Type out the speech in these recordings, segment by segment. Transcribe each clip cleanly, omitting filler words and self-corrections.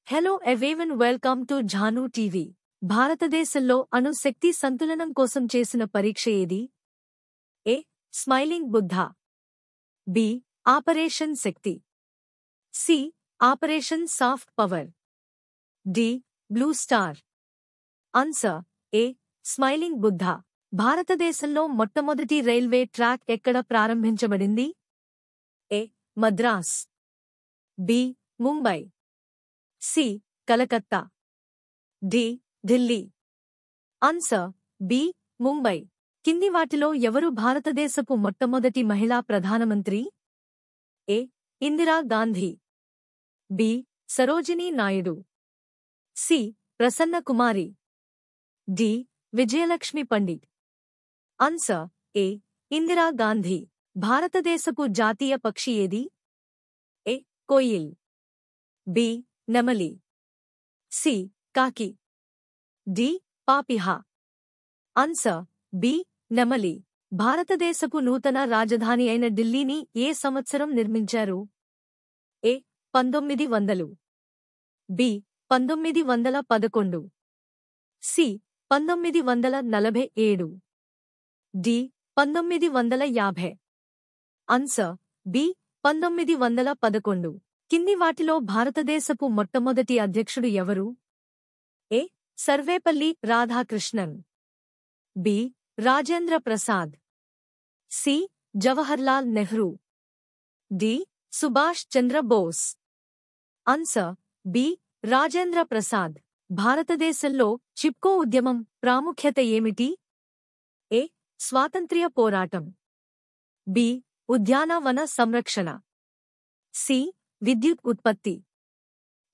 Hello everyone, welcome to Jhanu TV. భారతదేశంలో అణు శక్తి సంతులనం కోసం చేసిన పరీక్ష ఏది? A. Smiling Buddha. B. Operation Shakti. C. Operation soft power. D. Blue star. Answer A. Smiling Buddha. భారతదేశంలో మొట్టమొదటి రైల్వే ట్రాక్ ఎక్కడ ప్రారంభించబడింది? A. Madras. B. Mumbai. C. Calcutta. D. Delhi. Answer B. Mumbai. కింది వాటిలో ఎవరు భారతదేశపు మొట్టమొదటి మహిళా ప్రధానమంత్రి? A. Indira Gandhi. B. Sarojini Naidu. C. Prasanna Kumari. D. Vijayalakshmi Pandit. Answer A. Indira Gandhi. భారతదేశపు జాతీయ పక్షి ఏది? ఏ. కోయిల్. బి. నెమలి. సి. కాకి. డి. పాపిహ. Answer B. నెమలి. భారతదేశపు నూతన రాజధాని అయిన ఢిల్లీని ఏ సంవత్సరం నిర్మించారు? A. 1900. B. 1911. C. 1947. D. 1950. Answer B. 1911. కింది వాటిలో భారతదేశపు మొట్టమొదటి అధ్యక్షుడు ఎవరు? A. Sarvepalli Radhakrishnan. B. Rajendra Prasad. C. Jawaharlal Nehru. D. Subhash Chandra Bose. Answer B. Rajendra Prasad. భారతదేశంలో చిప్కో ఉద్యమం ప్రాముఖ్యత ఏమిటి? ఏ. స్వాతంత్ర్య పోరాటం. బి. ఉద్యానవన సంరక్షణ. సి. విద్యుత్ ఉత్పత్తి.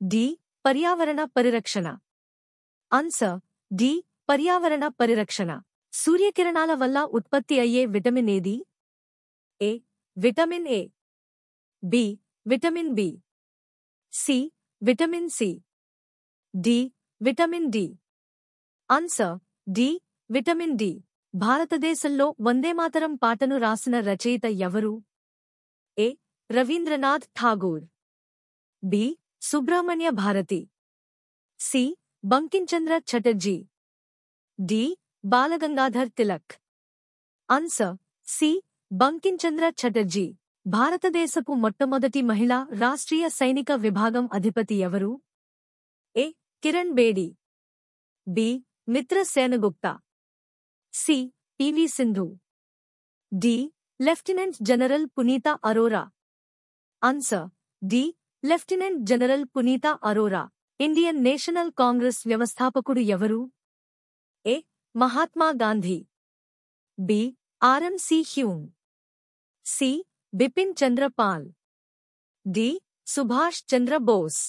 డి. పర్యావరణ పరిరక్షణ. Answer D. పర్యావరణ పరిరక్షణ. సూర్యకిరణాల వల్ల ఉత్పత్తి అయ్యే విటమిన్ ఏది? A. Vitamin A. B. Vitamin B. C. Vitamin C. D. Vitamin D. Answer D. Vitamin D. భారతదేశంలో వందేమాతరం పాటను రాసిన రచయిత ఎవరు? A. Rabindranath Tagore. B. Subramania Bharati. C. Bankimchandra Chatterjee. D. Balagangadhar Tilak. Answer C. Bankimchandra Chatterjee. భారతదేశపు మొట్టమొదటి మహిళా రాష్ట్రీయ సైనిక విభాగం అధిపతి ఎవరు? A. Kiran Bedi. B. Mitra Sengupta. C. P V. Sindhu. D. Lieutenant general Punita Arora. Answer D. Lieutenant general Punita Arora. Indian national congress వ్యవస్థాపకుడు ఎవరు? A. Mahatma Gandhi. B. R M C Hume. C. Bipin Chandra Pal. D. Subhash Chandra Bose.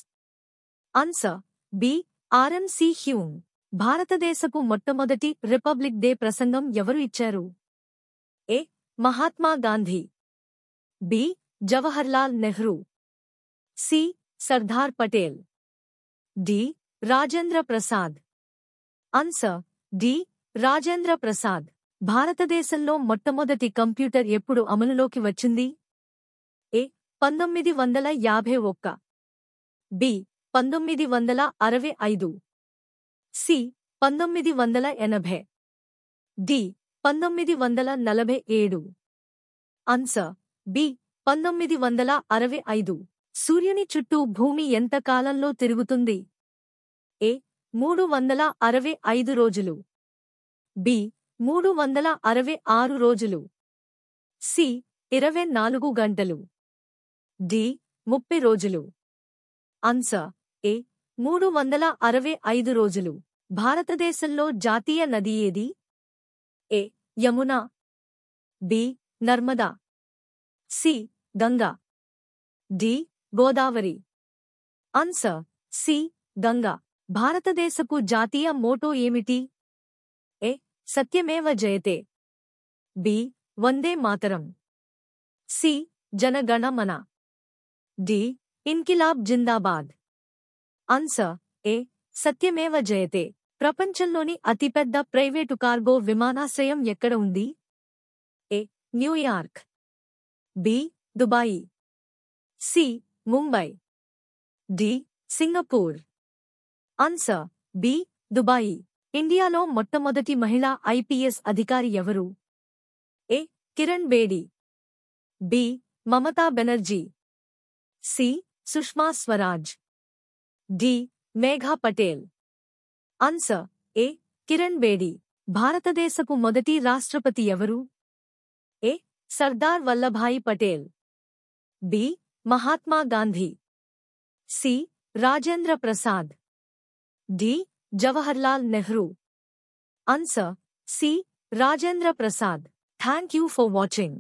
Answer B. R M C Hume. భారతదేశపు మొట్టమొదటి రిపబ్లిక్ డే ప్రసంగం ఎవరు ఇచ్చారు? A. Mahatma Gandhi. B. Jawaharlal Nehru. C. Sardar Patel. D. Rajendra Prasad. Answer D. Rajendra Prasad. భారతదేశంలో మొట్టమొదటి computer ఎప్పుడు అమలులోకి వచ్చింది? A. 1951. B. 1965. C. 1980. D. 1947. Answer B. 1965. సూర్యుని చుట్టూ భూమి ఎంత కాలంలో తిరుగుతుంది? ఏ. 365 రోజులు. బి. 366 రోజులు. సి. 24 గంటలు. డి. 30 రోజులు. ఆన్సర్ ఏ. 365 రోజులు. భారతదేశంలో జాతీయ నది ఏది? A. Yamuna. B. Narmada. C. Ganga. D. Godavari. Answer C. Ganga. భారతదేశపు జాతీయ మోటో ఏమిటి? A. Satyameva Jayate. B. Vande Mataram. C. Jana Gana Mana. D. Inquilab Zindabad. Answer A. Satyameva Jayate. ప్రపంచంలోని అతిపెద్ద ప్రైవేటు కార్గో విమానాశ్రయం ఎక్కడ ఉంది? A. New York. B. Dubai. C. Mumbai. D. Singapore. Answer B Dubai. ఇండియాలో మొట్టమొదటి మహిళా ఐపీఎస్ అధికారి ఎవరు? A Kiran Bedi, B Mamata Banerjee, C Sushma Swaraj, D Megha Patel. Answer A Kiran Bedi. భారతదేశపు మొదటి రాష్ట్రపతి ఎవరు? A Sardar Vallabhbhai Patel, B Mahatma Gandhi, C Rajendra Prasad, D Jawaharlal Nehru. Answer C Rajendra Prasad. Thank you for watching.